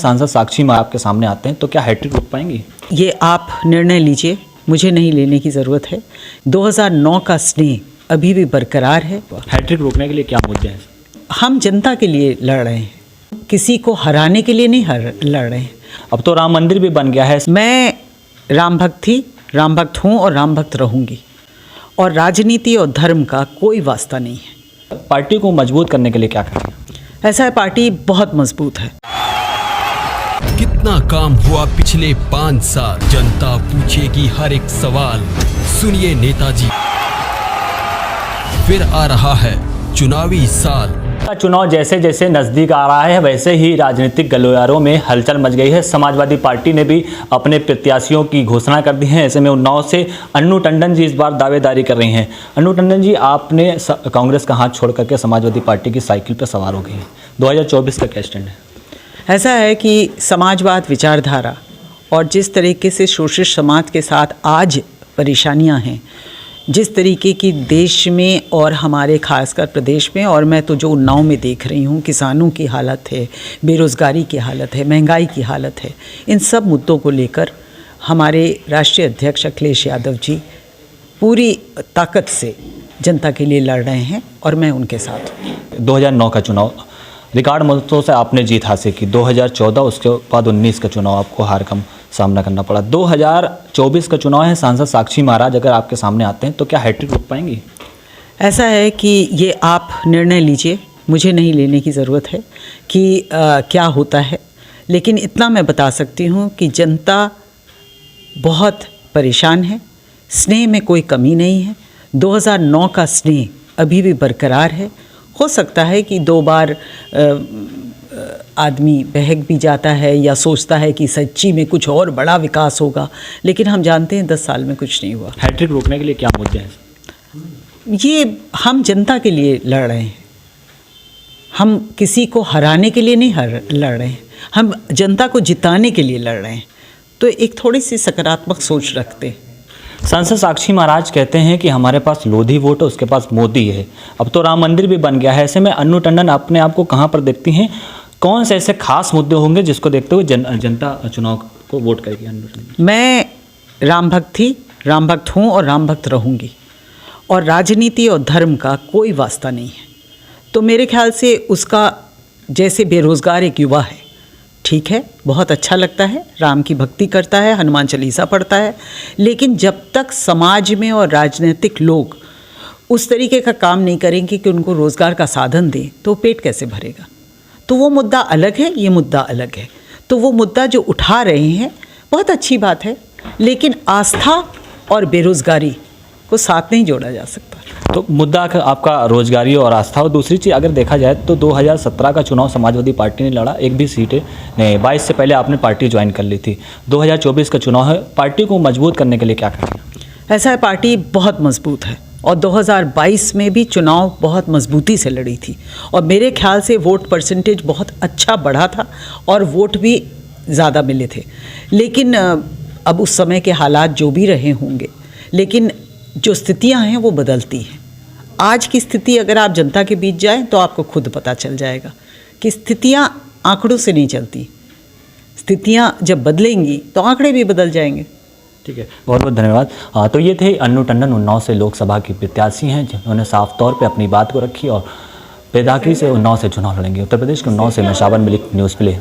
सांसद साक्षी माँ आपके सामने आते हैं तो क्या हैट्रिक रोक पाएंगी? ये आप निर्णय लीजिए, मुझे नहीं लेने की ज़रूरत है। 2009 का स्नेह अभी भी बरकरार है। हैट्रिक रोकने के लिए क्या मुद्दे हैं? हम जनता के लिए लड़ रहे हैं, किसी को हराने के लिए नहीं लड़ रहे हैं। अब तो राम मंदिर भी बन गया है। मैं राम भक्त थी, राम भक्त हूँ और राम भक्त रहूँगी, और राजनीति और धर्म का कोई वास्ता नहीं है। पार्टी को मजबूत करने के लिए क्या करें? ऐसा है, पार्टी बहुत मजबूत है। कितना काम हुआ पिछले 5 साल, जनता पूछेगी हर एक सवाल। सुनिए नेताजी, फिर आ रहा है चुनावी साल। चुनाव जैसे जैसे नजदीक आ रहा है वैसे ही राजनीतिक गलियारों में हलचल मच गई है। समाजवादी पार्टी ने भी अपने प्रत्याशियों की घोषणा कर दी है। ऐसे में उन्नाव से अन्नू टंडन जी इस बार दावेदारी कर रही हैं। अन्नू टंडन जी, आपने कांग्रेस का हाथ छोड़ करके समाजवादी पार्टी की साइकिल पर सवार हो गई हैं। 2024 का क्या स्टैंड है? ऐसा है कि समाजवाद विचारधारा और जिस तरीके से शोषित समाज के साथ आज परेशानियां हैं, जिस तरीके की देश में और हमारे खासकर प्रदेश में, और मैं तो जो उन्नाव में देख रही हूँ, किसानों की हालत है, बेरोज़गारी की हालत है, महंगाई की हालत है, इन सब मुद्दों को लेकर हमारे राष्ट्रीय अध्यक्ष अखिलेश यादव जी पूरी ताकत से जनता के लिए लड़ रहे हैं और मैं उनके साथ हूँ। 2009 का चुनाव रिकॉर्ड मतों से आपने जीत हासिल की। 2014 उसके बाद 19 का चुनाव आपको हार का सामना करना पड़ा। 2024 का चुनाव है, सांसद साक्षी महाराज अगर आपके सामने आते हैं तो क्या हैट्रिक रोक पाएंगी? ऐसा है कि ये आप निर्णय लीजिए, मुझे नहीं लेने की ज़रूरत है कि क्या होता है, लेकिन इतना मैं बता सकती हूँ कि जनता बहुत परेशान है। स्नेह में कोई कमी नहीं है। 2009 का स्नेह अभी भी बरकरार है। हो सकता है कि 2 बार आदमी बहक भी जाता है या सोचता है कि सच्ची में कुछ और बड़ा विकास होगा, लेकिन हम जानते हैं 10 साल में कुछ नहीं हुआ। हैट्रिक रोकने के लिए क्या मुद्दे हैं? ये हम जनता के लिए लड़ रहे हैं, हम किसी को हराने के लिए नहीं लड़ रहे हैं, हम जनता को जिताने के लिए लड़ रहे हैं। तो एक थोड़ी सी सकारात्मक सोच रखते हैं। सांसद साक्षी महाराज कहते हैं कि हमारे पास लोधी वोट है, उसके पास मोदी है। अब तो राम मंदिर भी बन गया है। ऐसे में अन्नू टंडन अपने आप को कहाँ पर देखती हैं? कौन से ऐसे खास मुद्दे होंगे जिसको देखते हुए जनता चुनाव को वोट करेगी? अन्नू टंडन, मैं राम भक्त थी, राम भक्त हूँ और राम भक्त रहूँगी, और राजनीति और धर्म का कोई वास्ता नहीं है। तो मेरे ख्याल से उसका, जैसे बेरोज़गार एक युवा है, ठीक है, बहुत अच्छा लगता है, राम की भक्ति करता है, हनुमान चालीसा पढ़ता है, लेकिन जब तक समाज में और राजनीतिक लोग उस तरीके का काम नहीं करेंगे कि उनको रोज़गार का साधन दें, तो पेट कैसे भरेगा? तो वो मुद्दा अलग है, ये मुद्दा अलग है। तो वो मुद्दा जो उठा रहे हैं बहुत अच्छी बात है, लेकिन आस्था और बेरोज़गारी को साथ नहीं जोड़ा जा सकता। तो मुद्दा आपका रोजगारी और आस्था। और दूसरी चीज़ अगर देखा जाए तो 2017 का चुनाव समाजवादी पार्टी ने लड़ा, एक भी सीटें नहीं। 22 से पहले आपने पार्टी ज्वाइन कर ली थी। 2024 का चुनाव है, पार्टी को मजबूत करने के लिए क्या करें? ऐसा है, पार्टी बहुत मजबूत है और 2022 में भी चुनाव बहुत मजबूती से लड़ी थी, और मेरे ख्याल से वोट परसेंटेज बहुत अच्छा बढ़ा था और वोट भी ज़्यादा मिले थे। लेकिन अब उस समय के हालात जो भी रहे होंगे, लेकिन जो स्थितियां हैं वो बदलती हैं। आज की स्थिति अगर आप जनता के बीच जाएं तो आपको खुद पता चल जाएगा कि स्थितियां आंकड़ों से नहीं चलती। स्थितियां जब बदलेंगी तो आंकड़े भी बदल जाएंगे। ठीक है, बहुत बहुत धन्यवाद। तो ये थे अन्नू टंडन, उन्नाव से लोकसभा की प्रत्याशी हैं, जिन्होंने साफ तौर पे अपनी बात को रखी और बेदाखिरी से उन्नाव से चुनाव लड़ेंगे। उत्तर प्रदेश के उन्नाव से मैं शाबान मलिक, न्यूज़ प्ले।